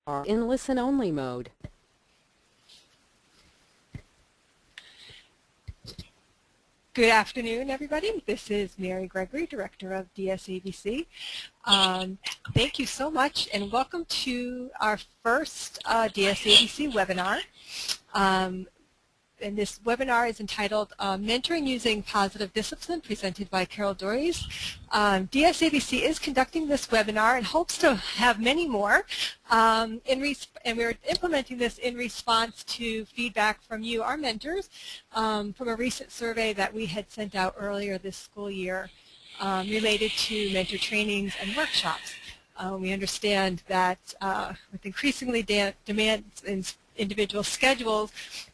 are in listen-only mode. Good afternoon, everybody. This is Mary Gregory, Director of DSABC. Thank you so much, and welcome to our first DSABC webinar. And this webinar is entitled Mentoring Using Positive Discipline, presented by Carol Dores. DSABC is conducting this webinar and hopes to have many more. And we're implementing this in response to feedback from you, our mentors, from a recent survey that we had sent out earlier this school year related to mentor trainings and workshops. We understand that with increasingly demands in individual schedules,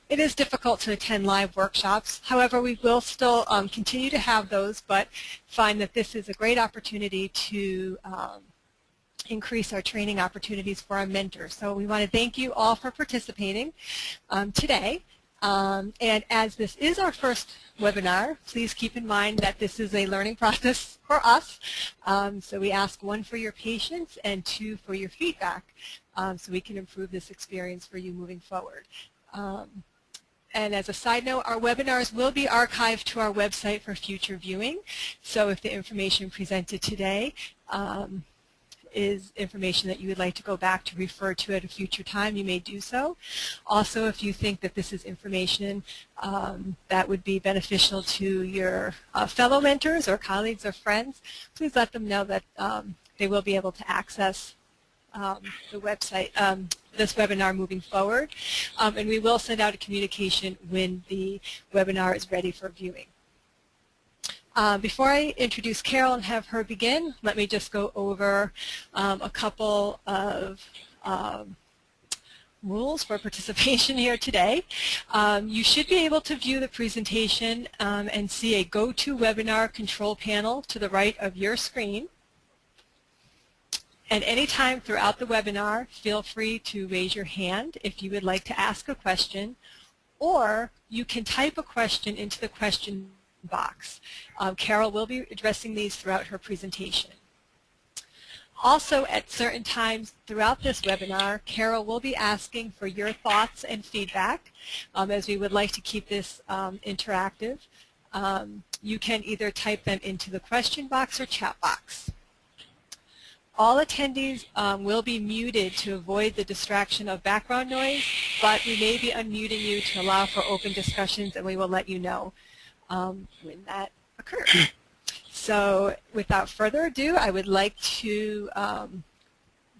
it is difficult to attend live workshops. However, we will still continue to have those, but find that this is a great opportunity to increase our training opportunities for our mentors. So we want to thank you all for participating today. And as this is our first webinar, please keep in mind that this is a learning process for us. So we ask 1 for your patience and 2 for your feedback, so we can improve this experience for you moving forward. And as a side note, our webinars will be archived to our website for future viewing. So if the information presented today is information that you would like to go back to refer to at a future time, you may do so. Also, if you think that this is information that would be beneficial to your fellow mentors or colleagues or friends, please let them know that they will be able to access the website, this webinar moving forward. And we will send out a communication when the webinar is ready for viewing. Before I introduce Carol and have her begin, let me just go over a couple of rules for participation here today. You should be able to view the presentation and see a GoToWebinar control panel to the right of your screen. And anytime throughout the webinar, feel free to raise your hand if you would like to ask a question, or you can type a question into the question box. Carol will be addressing these throughout her presentation. Also, at certain times throughout this webinar, Carol will be asking for your thoughts and feedback, as we would like to keep this interactive. You can either type them into the question box or chat box. All attendees will be muted to avoid the distraction of background noise, but we may be unmuting you to allow for open discussions, and we will let you know when that occurs. So without further ado, I would like to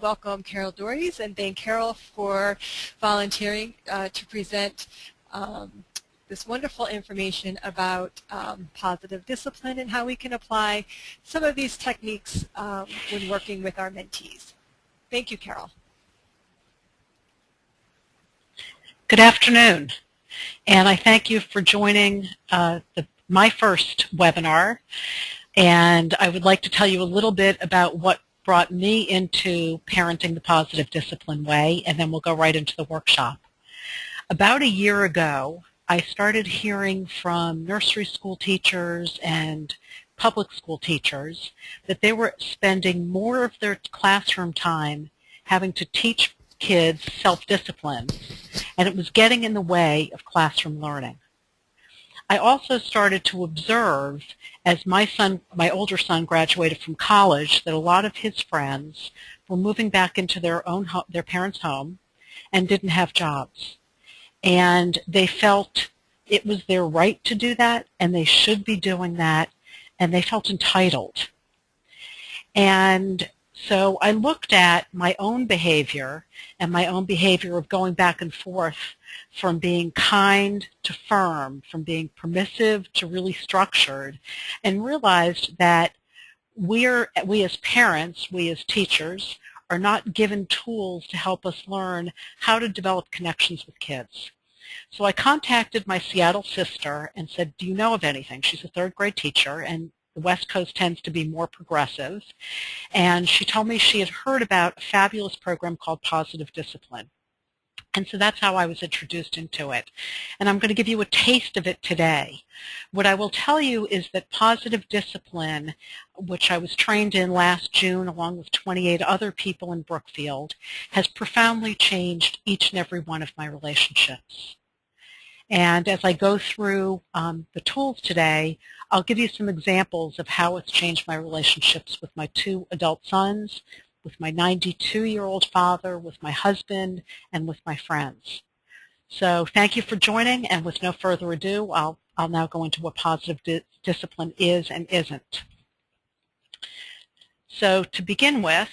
welcome Carol Dores and thank Carol for volunteering to present this wonderful information about positive discipline and how we can apply some of these techniques when working with our mentees. Thank you, Carol. Good afternoon, and I thank you for joining my first webinar. And I would like to tell you a little bit about what brought me into parenting the positive discipline way, and then we'll go right into the workshop. About a year ago, I started hearing from nursery school teachers and public school teachers that they were spending more of their classroom time having to teach kids self-discipline, and it was getting in the way of classroom learning. I also started to observe, as my older son graduated from college, that a lot of his friends were moving back into their parents' home and didn't have jobs. And they felt it was their right to do that, and they should be doing that, and they felt entitled. And so I looked at my own behavior and my own behavior of going back and forth from being kind to firm, from being permissive to really structured, and realized that we as parents, we as teachers, are not given tools to help us learn how to develop connections with kids. So I contacted my Seattle sister and said, do you know of anything? She's a third grade teacher, and the West Coast tends to be more progressive. And she told me she had heard about a fabulous program called Positive Discipline. And so that's how I was introduced into it. And I'm going to give you a taste of it today. What I will tell you is that positive discipline, which I was trained in last June along with 28 other people in Brookfield, has profoundly changed each and every one of my relationships. And as I go through the tools today, I'll give you some examples of how it's changed my relationships with my 2 adult sons, with my 92-year-old father, with my husband, and with my friends. So thank you for joining, and with no further ado, I'll now go into what positive discipline is and isn't. So to begin with,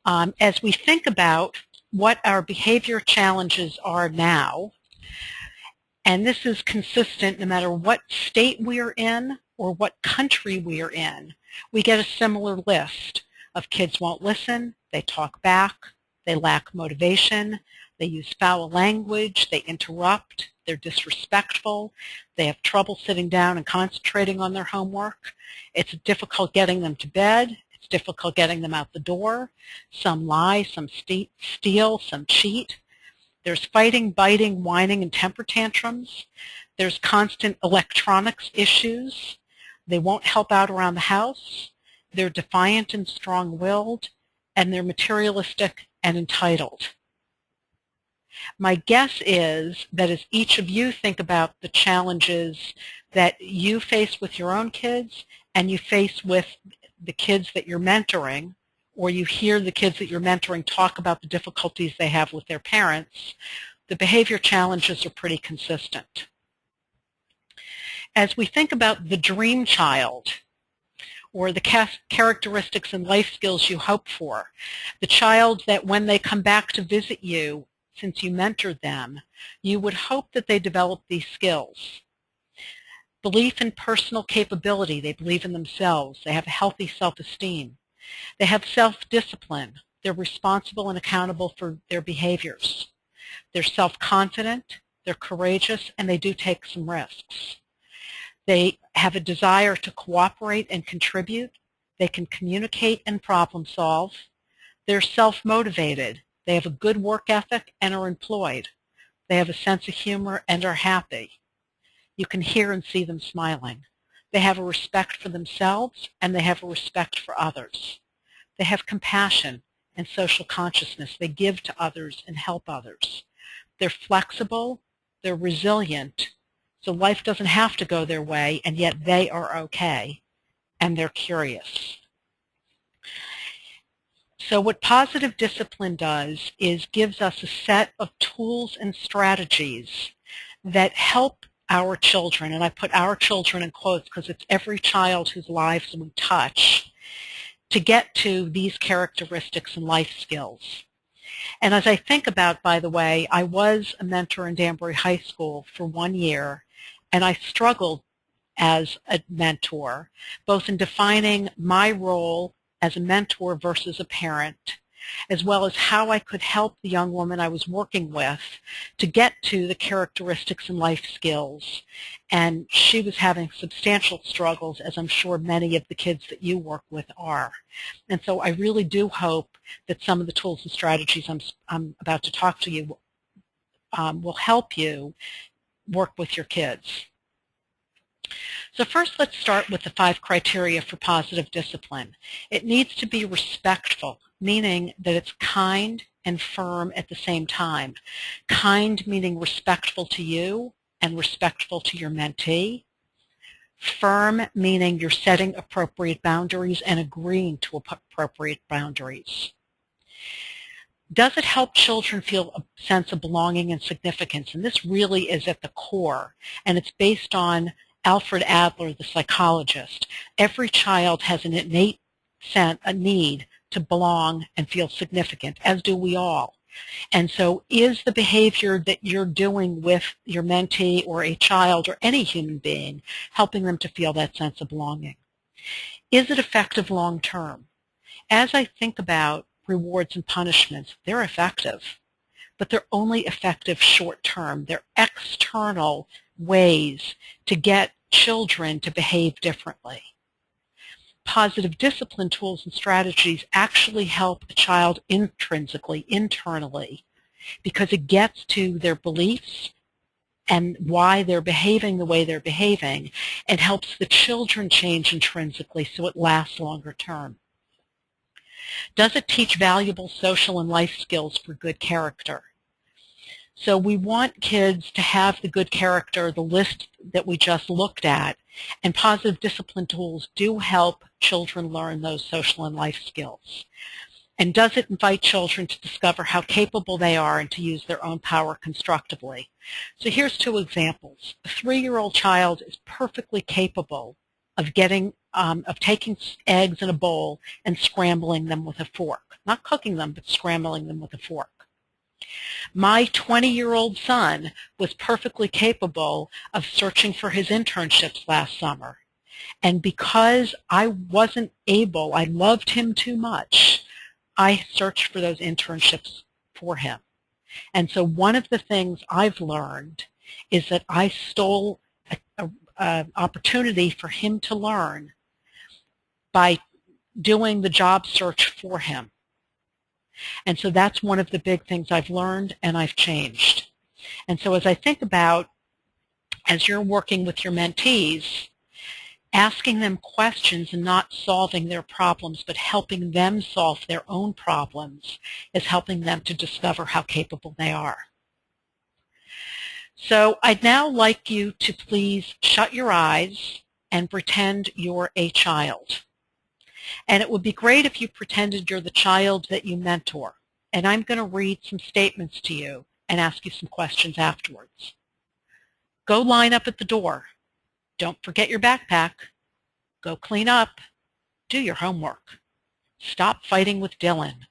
as we think about what our behavior challenges are now, and this is consistent no matter what state we are in or what country we are in, we get a similar list of kids won't listen, they talk back, they lack motivation, they use foul language, they interrupt, they're disrespectful, they have trouble sitting down and concentrating on their homework, it's difficult getting them to bed, it's difficult getting them out the door, some lie, some steal, some cheat. There's fighting, biting, whining, and temper tantrums. There's constant electronics issues. They won't help out around the house. They're defiant and strong-willed, and they're materialistic and entitled. My guess is that as each of you think about the challenges that you face with your own kids and you face with the kids that you're mentoring, or you hear the kids that you're mentoring talk about the difficulties they have with their parents, the behavior challenges are pretty consistent. As we think about the dream child, or the characteristics and life skills you hope for, the child that when they come back to visit you, since you mentored them, you would hope that they develop these skills. Belief in personal capability, they believe in themselves, they have a healthy self-esteem. They have self-discipline. They're responsible and accountable for their behaviors. They're self-confident, they're courageous, and they do take some risks. They have a desire to cooperate and contribute. They can communicate and problem solve. They're self-motivated. They have a good work ethic and are employed. They have a sense of humor and are happy. You can hear and see them smiling. They have a respect for themselves, and they have a respect for others. They have compassion and social consciousness. They give to others and help others. They're flexible, they're resilient, so life doesn't have to go their way, and yet they are okay, and they're curious. So what positive discipline does is gives us a set of tools and strategies that help our children, and I put our children in quotes because it's every child whose lives we touch, to get to these characteristics and life skills. And as I think about, by the way, I was a mentor in Danbury High School for 1 year, and I struggled as a mentor, both in defining my role as a mentor versus a parent, as well as how I could help the young woman I was working with to get to the characteristics and life skills. And she was having substantial struggles, as I'm sure many of the kids that you work with are. And so I really do hope that some of the tools and strategies I'm about to talk to you will help you work with your kids. So first, let's start with the 5 criteria for positive discipline. It needs to be respectful, meaning that it's kind and firm at the same time. Kind meaning respectful to you and respectful to your mentee. Firm meaning you're setting appropriate boundaries and agreeing to appropriate boundaries. Does it help children feel a sense of belonging and significance? And this really is at the core, and it's based on Alfred Adler, the psychologist. Every child has an innate need to belong and feel significant, as do we all. And so is the behavior that you're doing with your mentee or a child or any human being helping them to feel that sense of belonging? Is it effective long term? As I think about rewards and punishments, they're effective, but they're only effective short term. They're external ways to get children to behave differently. Positive discipline tools and strategies actually help a child intrinsically, internally, because it gets to their beliefs and why they're behaving the way they're behaving, and helps the children change intrinsically so it lasts longer term. Does it teach valuable social and life skills for good character? So we want kids to have the good character, the list that we just looked at, and positive discipline tools do help children learn those social and life skills. And does it invite children to discover how capable they are and to use their own power constructively? So here's two examples. A 3-year-old child is perfectly capable of taking eggs in a bowl and scrambling them with a fork. Not cooking them, but scrambling them with a fork. My 20-year-old son was perfectly capable of searching for his internships last summer. And because I wasn't able, I loved him too much, I searched for those internships for him. And so one of the things I've learned is that I stole an opportunity for him to learn by doing the job search for him. And so that's one of the big things I've learned and I've changed. And so as I think about, as you're working with your mentees, asking them questions and not solving their problems, but helping them solve their own problems is helping them to discover how capable they are. So I'd now like you to please shut your eyes and pretend you're a child. And it would be great if you pretended you're the child that you mentor. And I'm going to read some statements to you and ask you some questions afterwards. Go line up at the door. Don't forget your backpack. Go clean up. Do your homework. Stop fighting with Dylan.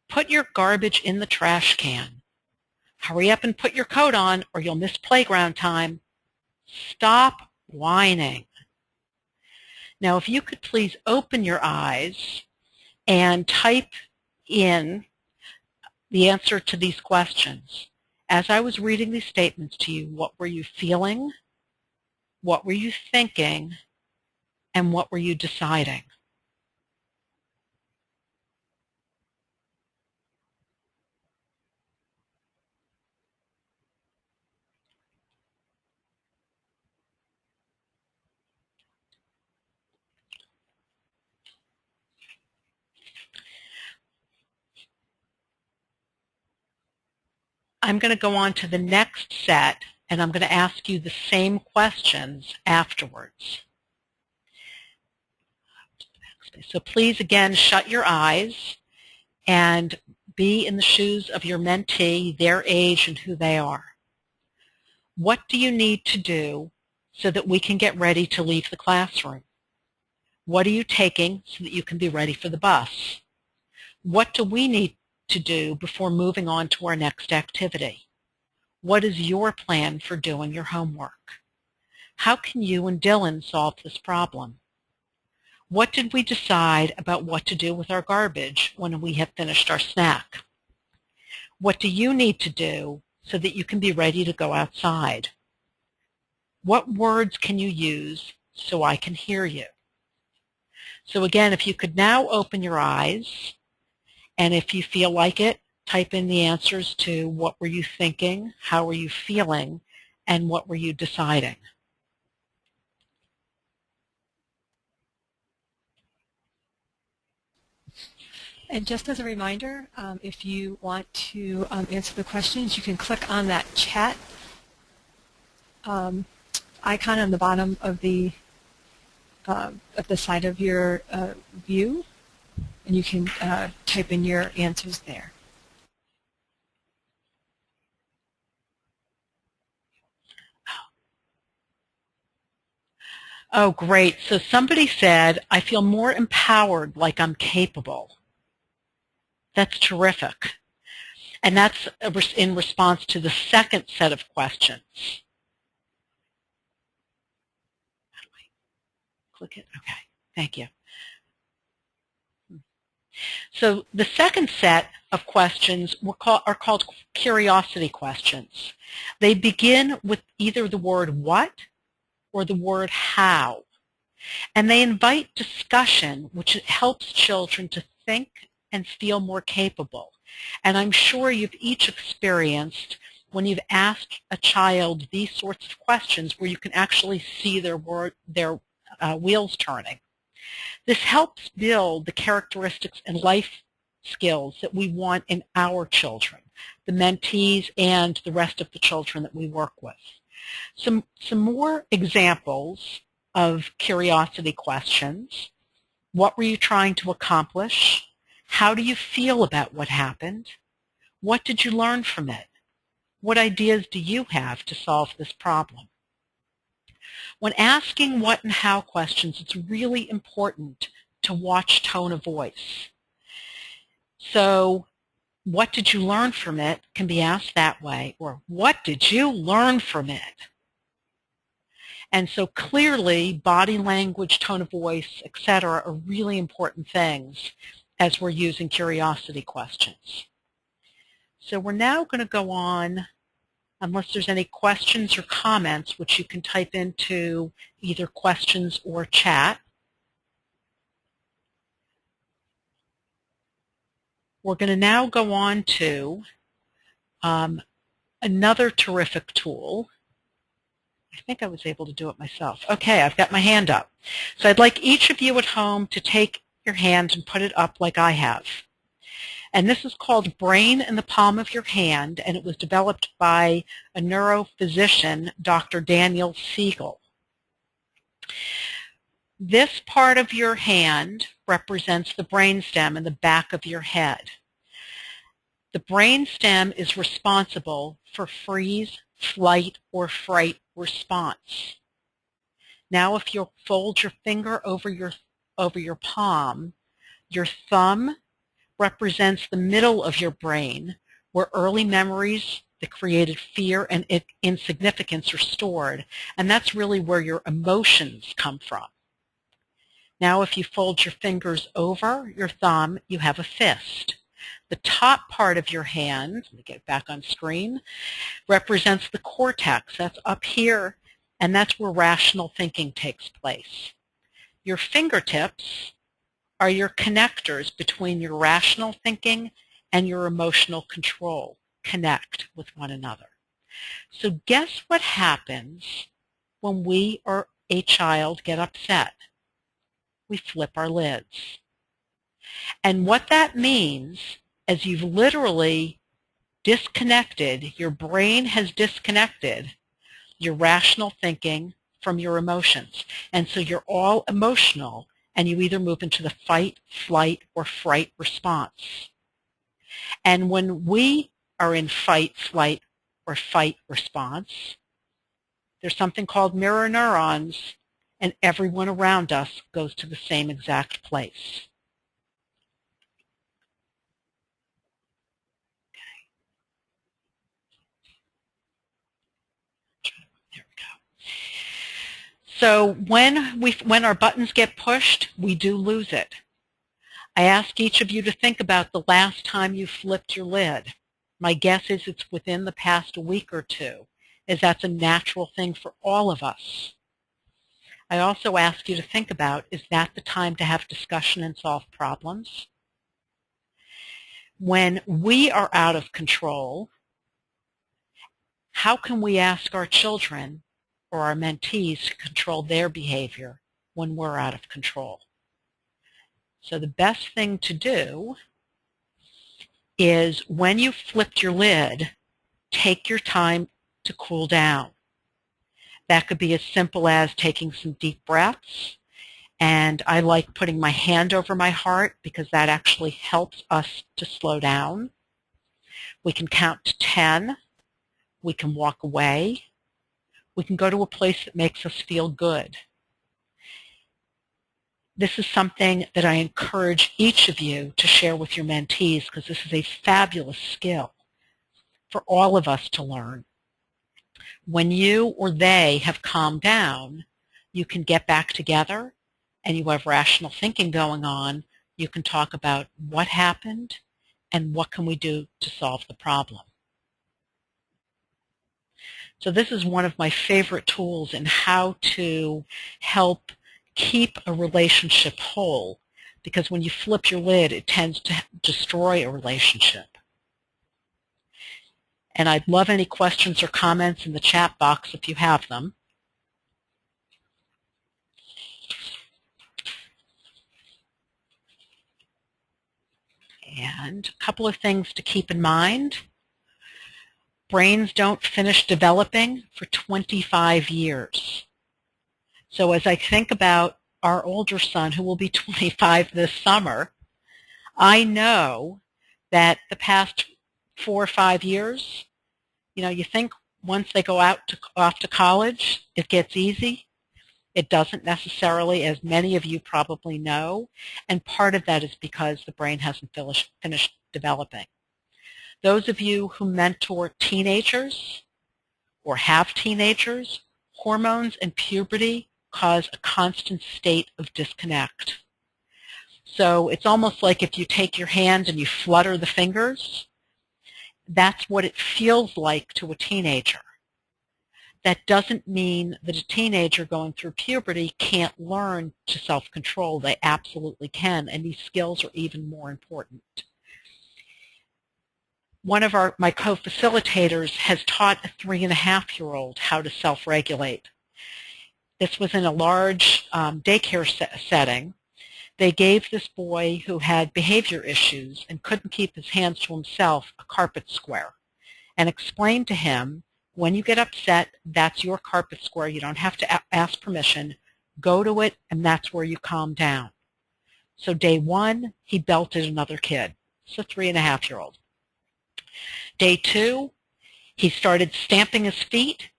Put your garbage in the trash can. Hurry up and put your coat on or you'll miss playground time. Stop whining. Now, if you could please open your eyes and type in the answer to these questions. As I was reading these statements to you, what were you feeling? What were you thinking? And what were you deciding? I'm going to go on to the next set, and I'm going to ask you the same questions afterwards. So please, again, shut your eyes and be in the shoes of your mentee, their age, and who they are. What do you need to do so that we can get ready to leave the classroom? What are you taking so that you can be ready for the bus? What do we need to do before moving on to our next activity? What is your plan for doing your homework? How can you and Dylan solve this problem? What did we decide about what to do with our garbage when we have finished our snack? What do you need to do so that you can be ready to go outside? What words can you use so I can hear you? So again, if you could now open your eyes, and if you feel like it, type in the answers to what were you thinking, how were you feeling, and what were you deciding. And just as a reminder, if you want to answer the questions, you can click on that chat icon on the bottom of the side of your view, and you can type in your answers there. Oh, great. So somebody said, I feel more empowered, like I'm capable. That's terrific. And that's in response to the second set of questions. How do I click it? Okay, thank you. So the second set of questions are called curiosity questions. They begin with either the word what or the word how. And they invite discussion, which helps children to think and feel more capable. And I'm sure you've each experienced when you've asked a child these sorts of questions where you can actually see their wheels turning. This helps build the characteristics and life skills that we want in our children, the mentees and the rest of the children that we work with. Some more examples of curiosity questions. What were you trying to accomplish? How do you feel about what happened? What did you learn from it? What ideas do you have to solve this problem? When asking what and how questions, it's really important to watch tone of voice. So, what did you learn from it can be asked that way, or what did you learn from it? And so clearly, body language, tone of voice, etc. are really important things as we're using curiosity questions. So we're now going to go on, unless there's any questions or comments, which you can type into either questions or chat. We're going to now go on to another terrific tool. I think I was able to do it myself. Okay, I've got my hand up. So I'd like each of you at home to take your hand and put it up like I have. And this is called Brain in the Palm of Your Hand, and it was developed by a neurophysician, Dr. Daniel Siegel. This part of your hand represents the brainstem in the back of your head. The brainstem is responsible for freeze, flight, or fright response. Now if you'll fold your finger over your palm, your thumb represents the middle of your brain where early memories that created fear and insignificance are stored, and that's really where your emotions come from. Now if you fold your fingers over your thumb, you have a fist. The top part of your hand, let me get it back on screen, represents the cortex. That's up here, and that's where rational thinking takes place. Your fingertips are your connectors between your rational thinking and your emotional control. Connect with one another. So guess what happens when we or a child get upset? We flip our lids. And what that means is you've literally disconnected, your brain has disconnected your rational thinking from your emotions. And so you're all emotional, and you either move into the fight, flight, or fright response. And when we are in fight, flight, or fight response, there's something called mirror neurons, and everyone around us goes to the same exact place. There we go. So when our buttons get pushed, we do lose it. I ask each of you to think about the last time you flipped your lid. My guess is it's within the past week or two, as that's a natural thing for all of us. I also ask you to think about, is that the time to have discussion and solve problems? When we are out of control, how can we ask our children or our mentees to control their behavior when we're out of control? So the best thing to do is when you've flipped your lid, take your time to cool down. That could be as simple as taking some deep breaths, and I like putting my hand over my heart because that actually helps us to slow down. We can count to 10. We can walk away. We can go to a place that makes us feel good. This is something that I encourage each of you to share with your mentees because this is a fabulous skill for all of us to learn. When you or they have calmed down, you can get back together and you have rational thinking going on. You can talk about what happened and what can we do to solve the problem. So this is one of my favorite tools in how to help keep a relationship whole, because when you flip your lid, it tends to destroy a relationship. And I'd love any questions or comments in the chat box if you have them. And a couple of things to keep in mind. Brains don't finish developing for 25 years. So as I think about our older son, who will be 25 this summer, I know that the past 4 or 5 years, you think once they go off to college, it gets easy. It doesn't necessarily, as many of you probably know, and part of that is because the brain hasn't finished developing. Those of you who mentor teenagers or have teenagers, hormones and puberty cause a constant state of disconnect. So it's almost like if you take your hand and you flutter the fingers, that's what it feels like to a teenager. That doesn't mean that a teenager going through puberty can't learn to self-control. They absolutely can, and these skills are even more important. One of my co-facilitators has taught a 3-and-a-half-year-old how to self-regulate. This was in a large daycare setting. They gave this boy who had behavior issues and couldn't keep his hands to himself a carpet square and explained to him, when you get upset, that's your carpet square. You don't have to ask permission. Go to it, and that's where you calm down. So day 1, he belted another kid. It's a 3-and-a-half-year-old. Day 2, he started stamping his feet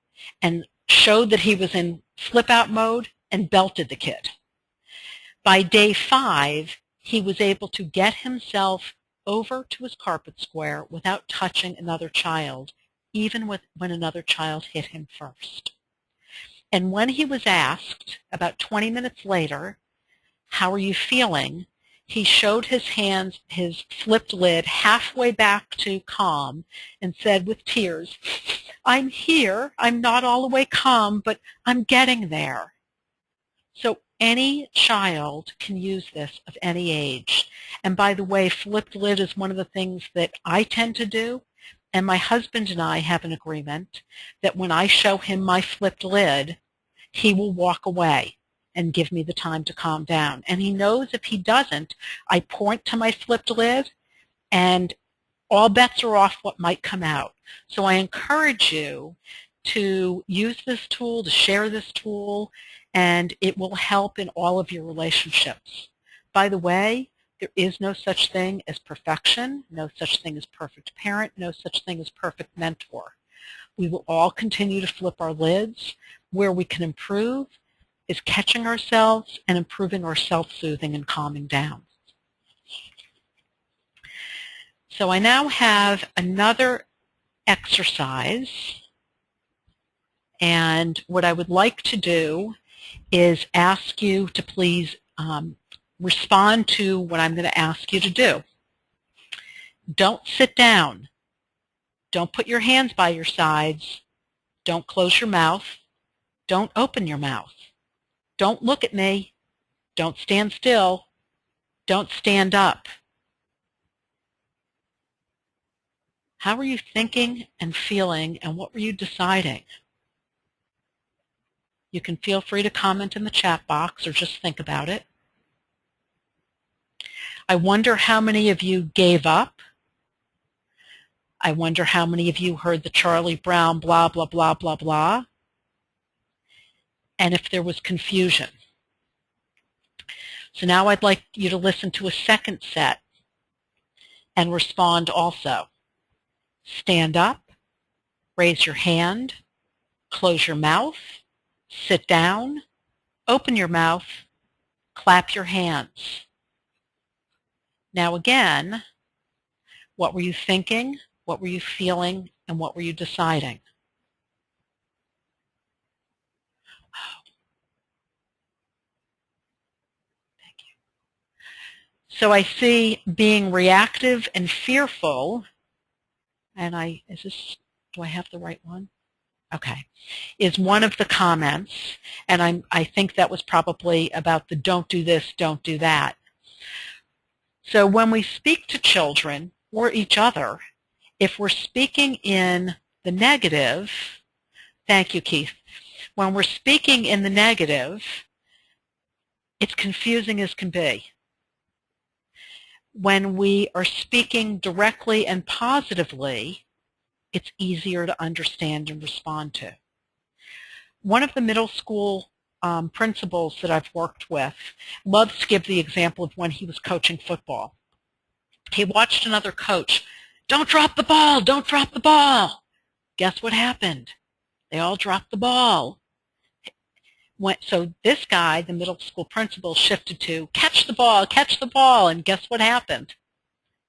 and showed that he was in flip-out mode and belted the kid. By day 5, he was able to get himself over to his carpet square without touching another child, even when another child hit him first. And when he was asked, about 20 minutes later, how are you feeling, he showed his hands, his flipped lid, halfway back to calm and said with tears, I'm here. I'm not all the way calm, but I'm getting there. So any child can use this of any age. And by the way, flipped lid is one of the things that I tend to do. And my husband and I have an agreement that when I show him my flipped lid, he will walk away and give me the time to calm down. And he knows if he doesn't, I point to my flipped lid and all bets are off what might come out. So I encourage you to use this tool, to share this tool, and it will help in all of your relationships. By the way, there is no such thing as perfection, no such thing as perfect parent, no such thing as perfect mentor. We will all continue to flip our lids. Where we can improve is catching ourselves and improving our self-soothing and calming down. So I now have another exercise, and what I would like to do is ask you to please respond to what I'm going to ask you to do. Don't sit down. Don't put your hands by your sides. Don't close your mouth. Don't open your mouth. Don't look at me. Don't stand still. Don't stand up. How were you thinking and feeling, and what were you deciding? You can feel free to comment in the chat box or just think about it. I wonder how many of you gave up. I wonder how many of you heard the Charlie Brown blah, blah, blah, blah, blah, and if there was confusion. So now I'd like you to listen to a second set and respond also. Stand up, raise your hand, close your mouth, sit down, open your mouth, clap your hands. Now again, what were you thinking, what were you feeling, and what were you deciding? Thank you. So I see being reactive and fearful, and do I have the right one? Okay, is one of the comments, and I think that was probably about the don't do this, don't do that. So when we speak to children or each other, If we're speaking in the negative, thank you, Keith. When we're speaking in the negative, it's confusing as can be. When we are speaking directly and positively, it's easier to understand and respond to. One of the middle school principals that I've worked with loves to give the example of when he was coaching football. He watched another coach, "Don't drop the ball, don't drop the ball." Guess what happened? They all dropped the ball. So this guy, the middle school principal, shifted to catch the ball, and guess what happened?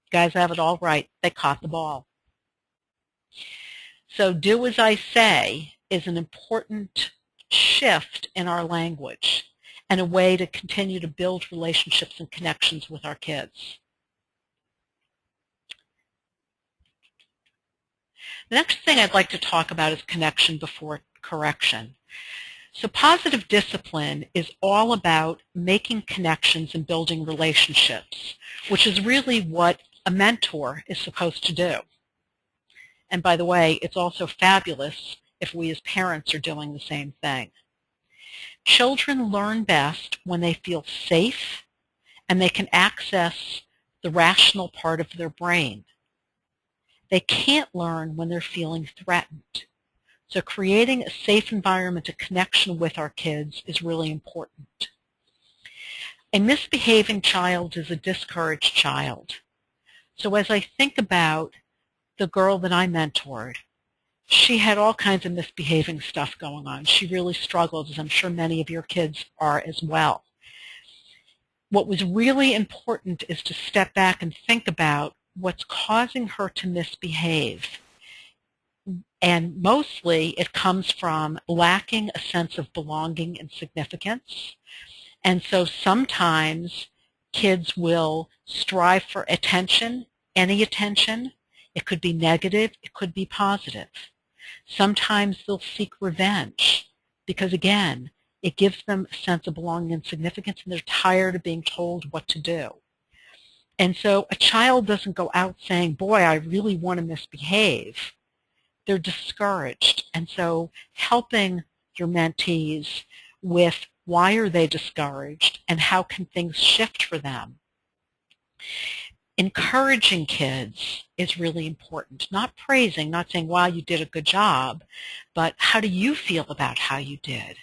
You guys have it all right. They caught the ball. So do as I say is an important shift in our language and a way to continue to build relationships and connections with our kids. The next thing I'd like to talk about is connection before correction. So positive discipline is all about making connections and building relationships, which is really what a mentor is supposed to do. And by the way, it's also fabulous if we as parents are doing the same thing. Children learn best when they feel safe and they can access the rational part of their brain. They can't learn when they're feeling threatened. So creating a safe environment, a connection with our kids is really important. A misbehaving child is a discouraged child. So as I think about the girl that I mentored, she had all kinds of misbehaving stuff going on. She really struggled, as I'm sure many of your kids are as well. What was really important is to step back and think about what's causing her to misbehave. And mostly it comes from lacking a sense of belonging and significance. And so sometimes kids will strive for attention, any attention. It could be negative, it could be positive. Sometimes they'll seek revenge because, again, it gives them a sense of belonging and significance, and they're tired of being told what to do. And so a child doesn't go out saying, "Boy, I really want to misbehave." They're discouraged. And so helping your mentees with why are they discouraged and how can things shift for them. Encouraging kids is really important. Not praising, not saying, "Wow, you did a good job," but how do you feel about how you did?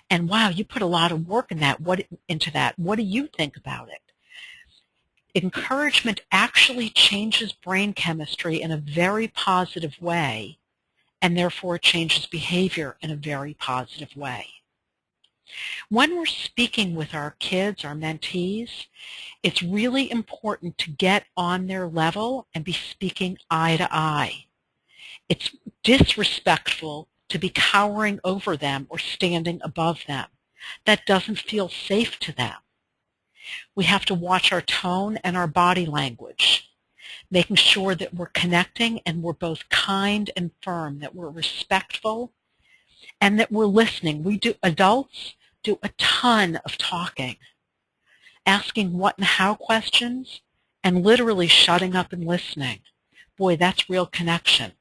And wow, you put a lot of work into that. What do you think about it? Encouragement actually changes brain chemistry in a very positive way, and therefore changes behavior in a very positive way. When we're speaking with our kids, our mentees, it's really important to get on their level and be speaking eye to eye. It's disrespectful to be cowering over them or standing above them. That doesn't feel safe to them. We have to watch our tone and our body language, making sure that we're connecting and we're both kind and firm, that we're respectful, and that we're listening. Adults do a ton of talking, asking what and how questions, and literally shutting up and listening. Boy, that's real connection.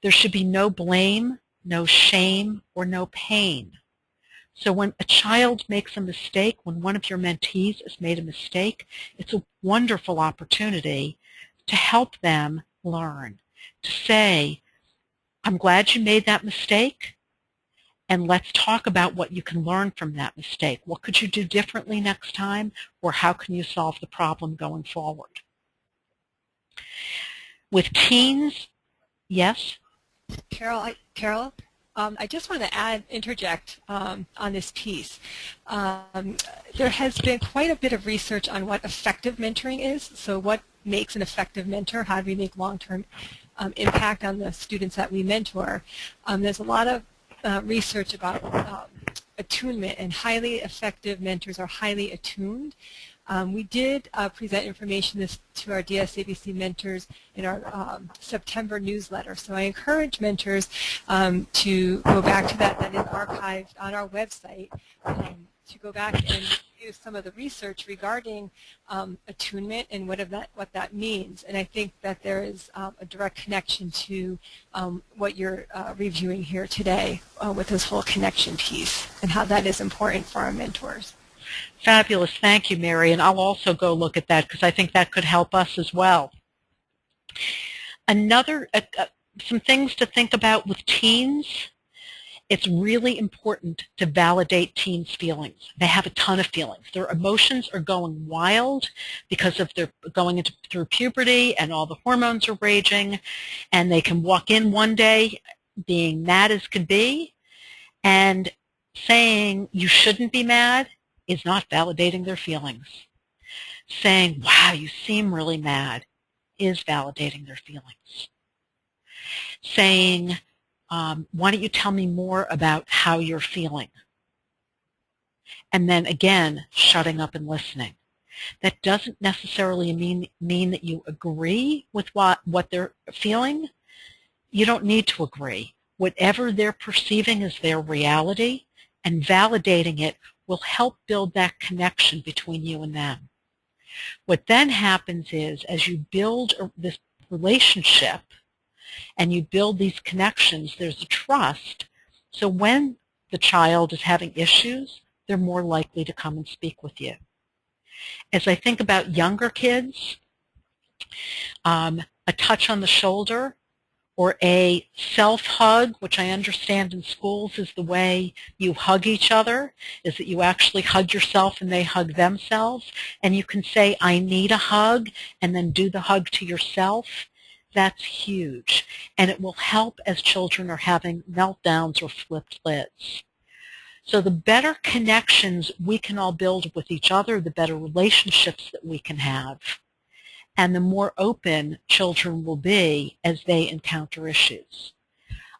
There should be no blame, no shame, or no pain. So when a child makes a mistake, when one of your mentees has made a mistake, it's a wonderful opportunity to help them learn, to say, "I'm glad you made that mistake, and let's talk about what you can learn from that mistake. What could you do differently next time, or how can you solve the problem going forward?" With teens, yes? Carol, I just want to interject on this piece. There has been quite a bit of research on what effective mentoring is. So what makes an effective mentor? How do we make long-term impact on the students that we mentor? There's a lot of research about attunement, and highly effective mentors are highly attuned. We did present information to our DSABC mentors in our September newsletter. So I encourage mentors to go back to that. That is archived on our website, to go back and you some of the research regarding attunement and what that means. And I think that there is a direct connection to what you're reviewing here today with this whole connection piece and how that is important for our mentors. Fabulous. Thank you, Mary. And I'll also go look at that because I think that could help us as well. Some things to think about with teens. It's really important to validate teens' feelings. They have a ton of feelings. Their emotions are going wild because of they're going through puberty and all the hormones are raging, and they can walk in one day being mad as could be, and saying you shouldn't be mad is not validating their feelings. Saying, wow, you seem really mad is validating their feelings. Saying, why don't you tell me more about how you're feeling? And then again, shutting up and listening. That doesn't necessarily mean that you agree with what they're feeling. You don't need to agree. Whatever they're perceiving as their reality, and validating it will help build that connection between you and them. What then happens is, as you build this relationship and you build these connections, there's a trust. So when the child is having issues, they're more likely to come and speak with you. As I think about younger kids, a touch on the shoulder or a self-hug, which I understand in schools is the way you hug each other, is that you actually hug yourself and they hug themselves. And you can say, I need a hug, and then do the hug to yourself. That's huge. And it will help as children are having meltdowns or flipped lids. So the better connections we can all build with each other, the better relationships that we can have, and the more open children will be as they encounter issues.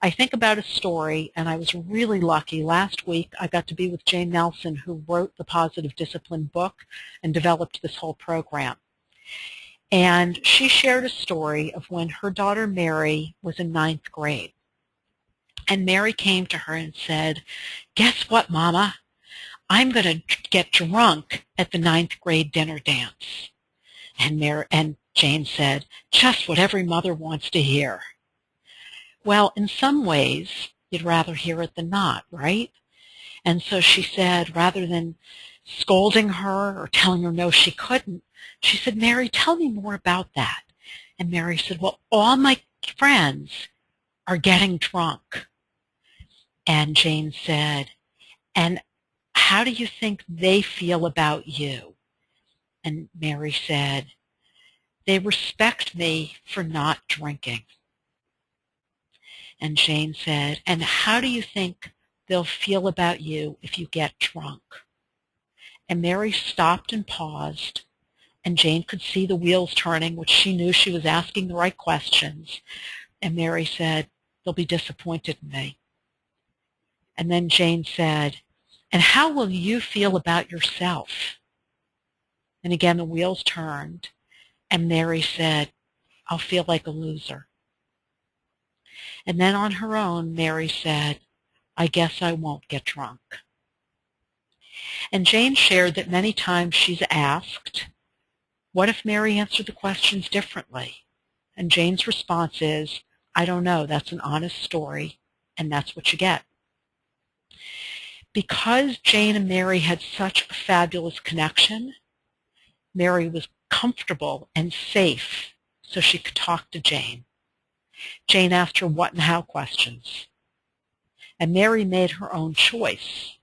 I think about a story, and I was really lucky. Last week I got to be with Jane Nelson, who wrote the Positive Discipline book and developed this whole program. And she shared a story of when her daughter Mary was in 9th grade. And Mary came to her and said, guess what, Mama? I'm going to get drunk at the 9th grade dinner dance. And Jane said, just what every mother wants to hear. Well, in some ways, you'd rather hear it than not, right? And so she said, rather than scolding her or telling her no, she couldn't, she said, Mary, tell me more about that. And Mary said, well, all my friends are getting drunk. And Jane said, and how do you think they feel about you? And Mary said, they respect me for not drinking. And Jane said, and how do you think they'll feel about you if you get drunk? And Mary stopped and paused, and Jane could see the wheels turning, which she knew she was asking the right questions. And Mary said, they'll be disappointed in me. And then Jane said, and how will you feel about yourself? And again, the wheels turned, and Mary said, I'll feel like a loser. And then on her own, Mary said, I guess I won't get drunk. And Jane shared that many times she's asked, what if Mary answered the questions differently? And Jane's response is, I don't know, that's an honest story, and that's what you get. Because Jane and Mary had such a fabulous connection, Mary was comfortable and safe so she could talk to Jane. Jane asked her what and how questions, and Mary made her own choice.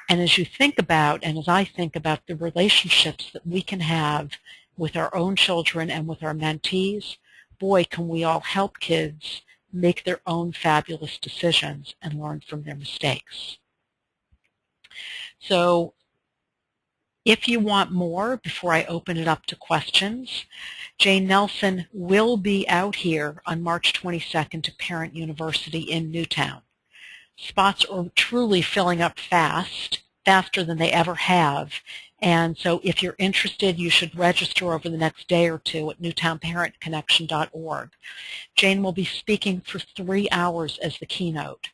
And as you think about, and as I think about the relationships that we can have with our own children and with our mentees, boy, can we all help kids make their own fabulous decisions and learn from their mistakes. So if you want more, before I open it up to questions, Jane Nelson will be out here on March 22nd to Parent University in Newtown. Spots are truly filling up fast, faster than they ever have. And so if you're interested, you should register over the next day or two at newtownparentconnection.org. Jane will be speaking for 3 hours as the keynote.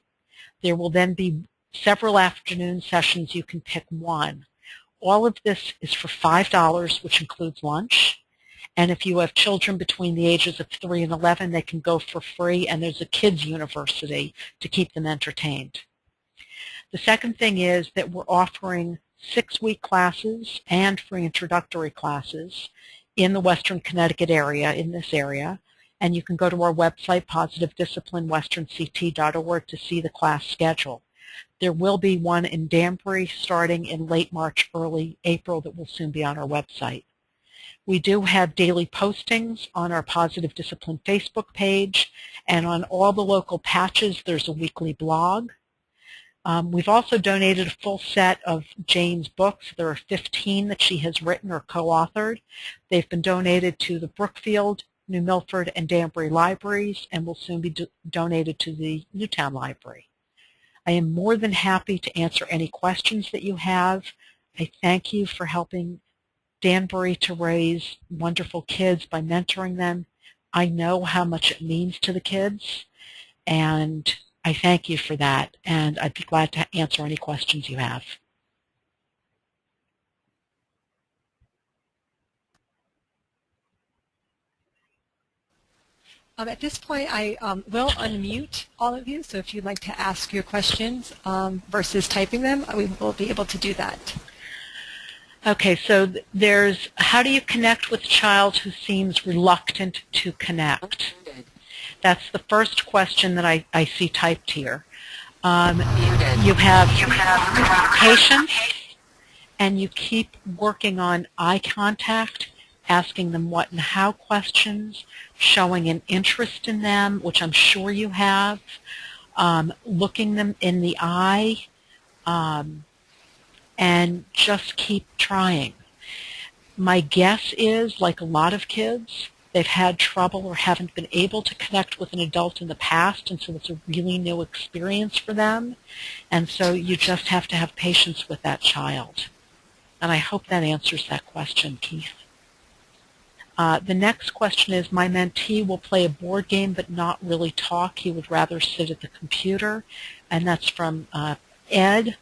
There will then be several afternoon sessions. You can pick one. All of this is for $5, which includes lunch. And if you have children between the ages of 3 and 11, they can go for free, and there's a kids' university to keep them entertained. The second thing is that we're offering 6-week classes and free introductory classes in the Western Connecticut area, in this area, and you can go to our website, positivedisciplineWesternCT.org, to see the class schedule. There will be one in Danbury starting in late March, early April that will soon be on our website. We do have daily postings on our Positive Discipline Facebook page, and on all the local patches there's a weekly blog. We've also donated a full set of Jane's books. There are 15 that she has written or co-authored. They've been donated to the Brookfield, New Milford, and Danbury libraries, and will soon be donated to the Newtown Library. I am more than happy to answer any questions that you have. I thank you for helping Danbury to raise wonderful kids by mentoring them. I know how much it means to the kids, and I thank you for that, and I'd be glad to answer any questions you have. At this point, I will unmute all of you, so if you'd like to ask your questions versus typing them, we will be able to do that. Okay, so there's how do you connect with a child who seems reluctant to connect? That's the first question that I see typed here. You have patience, and you keep working on eye contact, asking them what and how questions, showing an interest in them, which I'm sure you have, looking them in the eye, and just keep trying. My guess is, like a lot of kids, they've had trouble or haven't been able to connect with an adult in the past, and so it's a really new experience for them. And so you just have to have patience with that child. And I hope that answers that question, Keith. The next question is, my mentee will play a board game but not really talk. He would rather sit at the computer. And that's from Ed.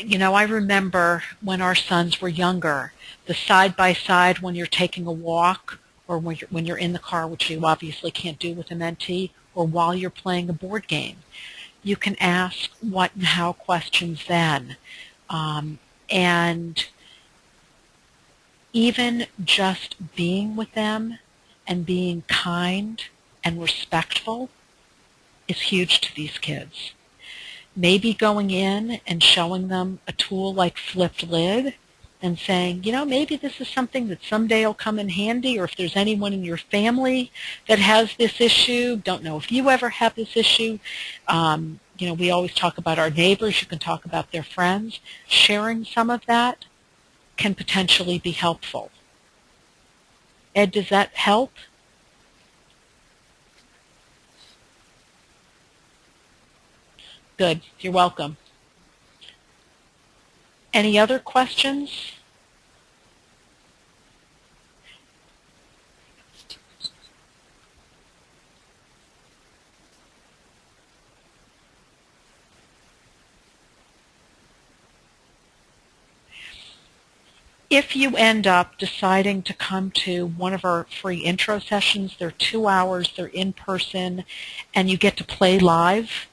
You know, I remember when our sons were younger, the side-by-side when you're taking a walk, or when you're in the car, which you obviously can't do with a mentee, or while you're playing a board game. You can ask what and how questions then. And even just being with them and being kind and respectful is huge to these kids. Maybe going in and showing them a tool like flipped lid and saying, you know, maybe this is something that someday will come in handy, or if there's anyone in your family that has this issue, don't know if you ever have this issue. You know, we always talk about our neighbors. You can talk about their friends. Sharing some of that can potentially be helpful. Ed, does that help? Good. You're welcome. Any other questions? If you end up deciding to come to one of our free intro sessions, they're 2 hours, they're in person, and you get to play live,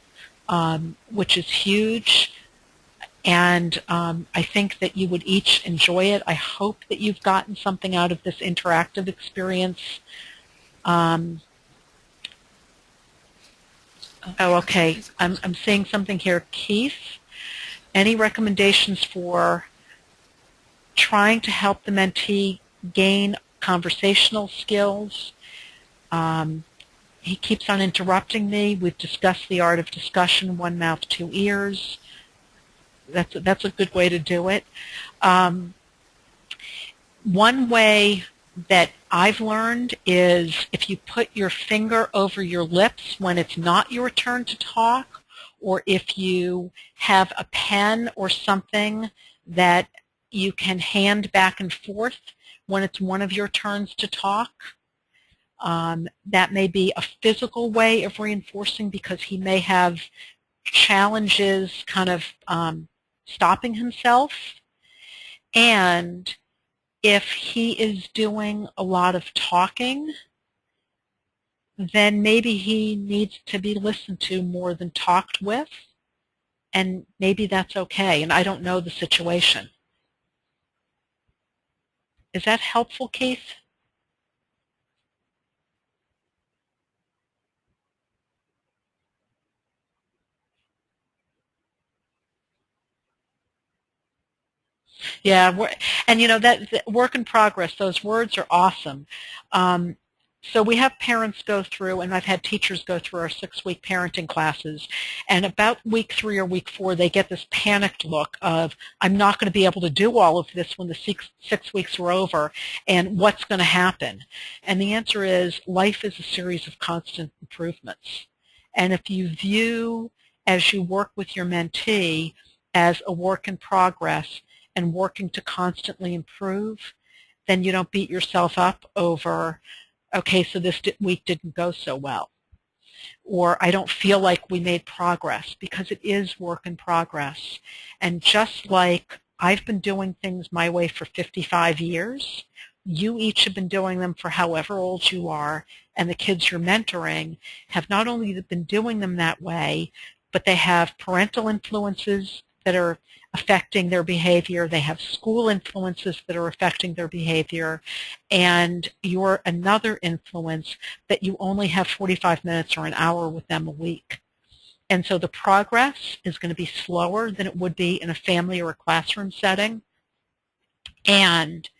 which is huge. And I think that you would each enjoy it. I hope that you've gotten something out of this interactive experience. Oh, okay. I'm seeing something here. Keith, any recommendations for trying to help the mentee gain conversational skills? He keeps on interrupting me. We've discussed the art of discussion, one mouth, two ears. That's a good way to do it. One way that I've learned is if you put your finger over your lips when it's not your turn to talk, or if you have a pen or something that you can hand back and forth when it's one of your turns to talk. That may be a physical way of reinforcing because he may have challenges kind of stopping himself. And if he is doing a lot of talking, then maybe he needs to be listened to more than talked with, and maybe that's okay, and I don't know the situation. Is that helpful, Keith? Yeah, and you know that work in progress. Those words are awesome. So we have parents go through, and I've had teachers go through our 6-week parenting classes, and about week 3 or week 4, they get this panicked look of, I'm not going to be able to do all of this when the 6 weeks are over, and what's going to happen? And the answer is, life is a series of constant improvements. And if you view, as you work with your mentee, as a work in progress, and working to constantly improve, then you don't beat yourself up over, okay, so this week didn't go so well, or I don't feel like we made progress, because it is work in progress. And just like I've been doing things my way for 55 years, you each have been doing them for however old you are, and the kids you're mentoring have not only been doing them that way, but they have parental influences that are affecting their behavior. They have school influences that are affecting their behavior, and you're another influence that you only have 45 minutes or an hour with them a week. And so the progress is going to be slower than it would be in a family or a classroom setting. And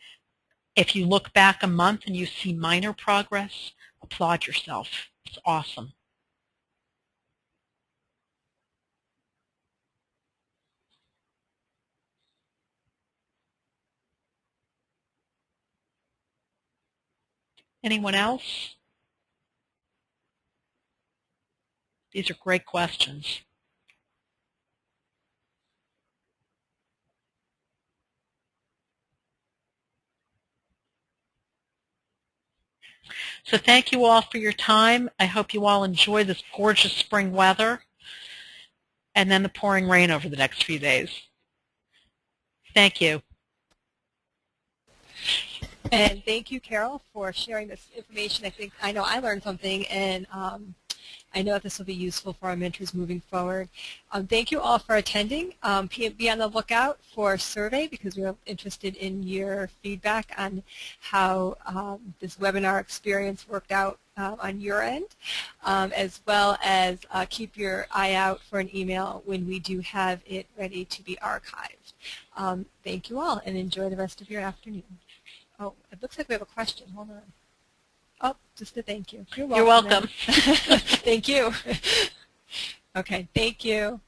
if you look back a month and you see minor progress, applaud yourself. It's awesome. Anyone else? These are great questions. So thank you all for your time. I hope you all enjoy this gorgeous spring weather and then the pouring rain over the next few days. Thank you. And thank you, Carol, for sharing this information. I know I learned something, and I know that this will be useful for our mentors moving forward. Thank you all for attending. Be on the lookout for a survey, because we're interested in your feedback on how this webinar experience worked out on your end, as well as keep your eye out for an email when we do have it ready to be archived. Thank you all, and enjoy the rest of your afternoon. Oh, it looks like we have a question. Hold on. Oh, just a thank you. You're welcome. Thank you. Okay, thank you.